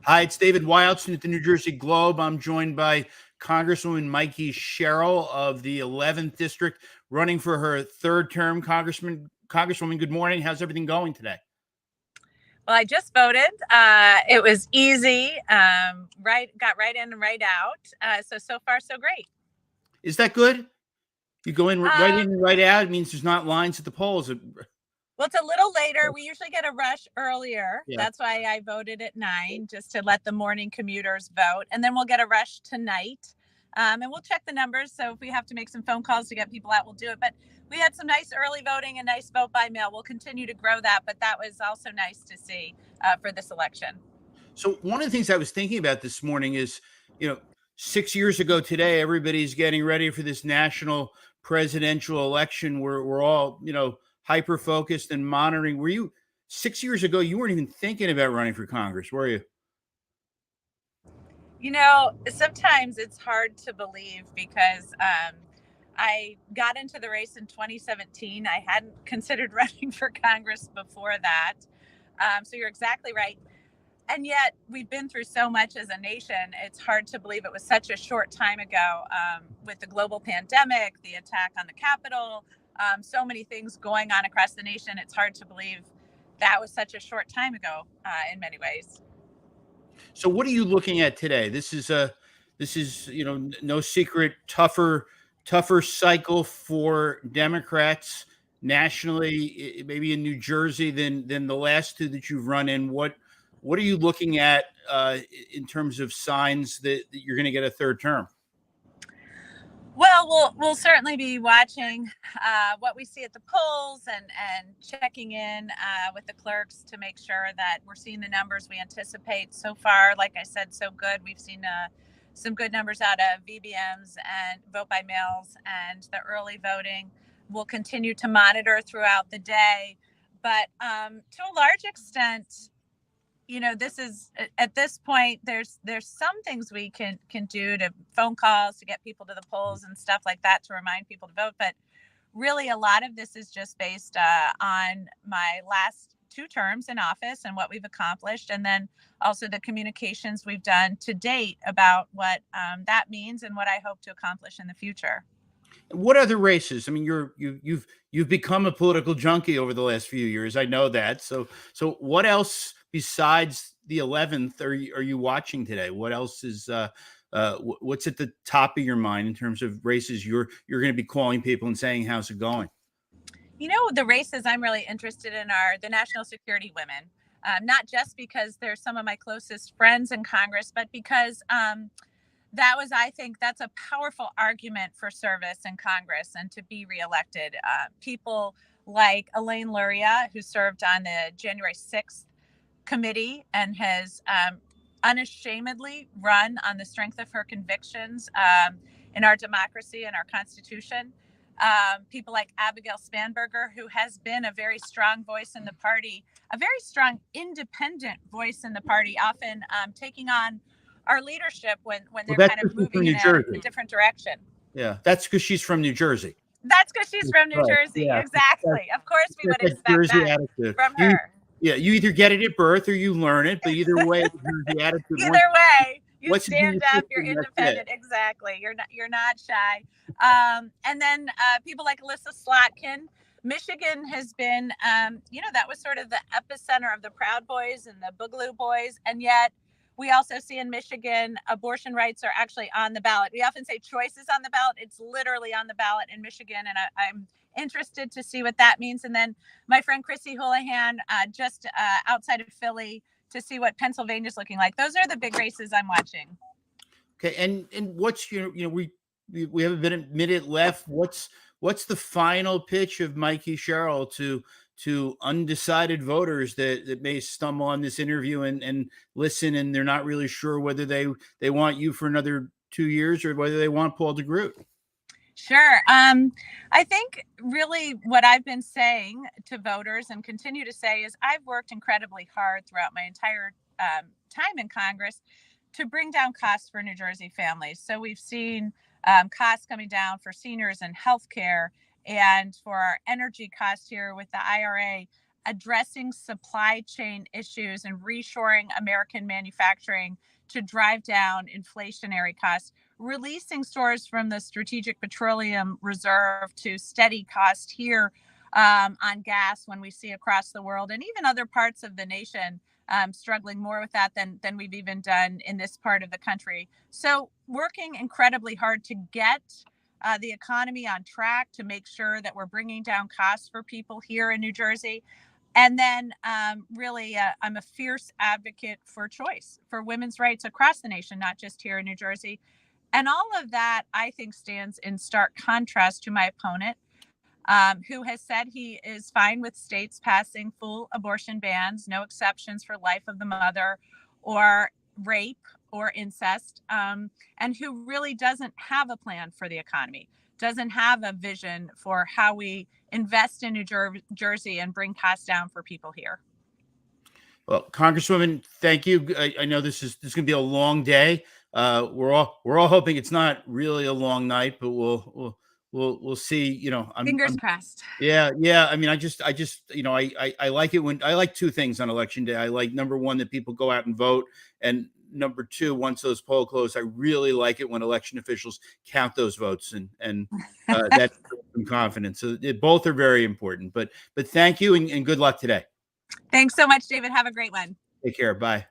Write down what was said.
Hi, it's David Wildstein at the New Jersey Globe. I'm joined by Congresswoman Mikie Sherrill of the 11th District, running for her third term. Congresswoman, good morning. How's everything going today? Well, I just voted. It was easy. Got right in and right out. So far, so great. Is that good? You go in right in and right out. It means there's not lines at the polls. Well, it's a little later. We usually get a rush earlier. Yeah. That's why I voted at 9, just to let the morning commuters vote. And then we'll get a rush tonight. And we'll check the numbers. So if we have to make some phone calls to get people out, we'll do it. But we had some nice early voting and nice vote by mail. We'll continue to grow that. But that was also nice to see for this election. So one of the things I was thinking about this morning is, 6 years ago today, everybody's getting ready for this national presidential election. We're all, hyper focused and monitoring. Were you 6 years ago? You weren't even thinking about running for Congress, were you? Sometimes it's hard to believe because I got into the race in 2017. I hadn't considered running for Congress before that. So you're exactly right. And yet we've been through so much as a nation. It's hard to believe it was such a short time ago with the global pandemic, the attack on the Capitol, so many things going on across the nation. It's hard to believe that was such a short time ago in many ways. So what are you looking at today? This is no secret, tougher cycle for Democrats nationally, maybe in New Jersey than the last two that you've run in. What are you looking at in terms of signs that you're going to get a third term? Well, we'll certainly be watching what we see at the polls and checking in with the clerks to make sure that we're seeing the numbers we anticipate. So far, like I said, so good. We've seen some good numbers out of VBMs and vote by mails and the early voting. We'll continue to monitor throughout the day. But to a large extent, this is at this point there's some things we can do to phone calls to get people to the polls and stuff like that to remind people to vote, but really a lot of this is just based on my last 2 terms in office and what we've accomplished, and then also the communications we've done to date about what that means and what I hope to accomplish in the future. What other races? I mean, you've become a political junkie over the last few years. I know that. So what else besides the 11th are you watching today? What else is what's at the top of your mind in terms of races you're going to be calling people and saying how's it going? The races I'm really interested in are the national security women, not just because they're some of my closest friends in Congress, but because I think that's a powerful argument for service in Congress and to be reelected. People like Elaine Luria, who served on the January 6th committee and has unashamedly run on the strength of her convictions in our democracy and our Constitution. People like Abigail Spanberger, who has been a very strong voice in the party, a very strong independent voice in the party, often taking on our leadership when they're kind of moving in a different direction. Yeah, that's because she's from New Jersey. That's because she's from New Jersey. Yeah. Exactly. Of course, we would expect that from her. You either get it at birth or you learn it, but either way, the attitude. Either way, you stand up. You're independent. Exactly. You're not shy. And then people like Alyssa Slotkin. Michigan has been, that was sort of the epicenter of the Proud Boys and the Boogaloo Boys, and yet we also see in Michigan abortion rights are actually on the ballot. We often say choice is on the ballot. It's literally on the ballot in Michigan, and I'm interested to see what that means. And then my friend Chrissy Houlihan, just outside of Philly, to see what Pennsylvania's looking like. Those are the big races I'm watching. Okay, and what's we have a minute left. What's the final pitch of Mikie Sherrill to undecided voters that may stumble on this interview and listen, and they're not really sure whether they want you for another 2 years or whether they want Paul DeGroot? Sure. I think really what I've been saying to voters and continue to say is I've worked incredibly hard throughout my entire time in Congress to bring down costs for New Jersey families. So we've seen costs coming down for seniors and healthcare, and for our energy costs here with the IRA. addressing supply chain issues and reshoring American manufacturing to drive down inflationary costs, releasing stores from the Strategic Petroleum Reserve to steady cost here on gas when we see across the world and even other parts of the nation struggling more with that than we've even done in this part of the country. So working incredibly hard to get the economy on track to make sure that we're bringing down costs for people here in New Jersey. And then really, I'm a fierce advocate for choice, for women's rights across the nation, not just here in New Jersey. And all of that, I think, stands in stark contrast to my opponent, who has said he is fine with states passing full abortion bans, no exceptions for life of the mother or rape or incest, and who really doesn't have a plan for the economy, doesn't have a vision for how we invest in New Jersey and bring costs down for people here. Well, Congresswoman, thank you. I know this is going to be a long day. We're all hoping it's not really a long night, but we'll see. You know, Fingers crossed. Yeah. I mean, I just, you know, I like it when I like two things on election day. I like, number one, that people go out and vote, and number two, once those polls close, I really like it when election officials count those votes, and that's some confidence. So both are very important. But thank you, and good luck today. Thanks so much, David. Have a great one. Take care. Bye.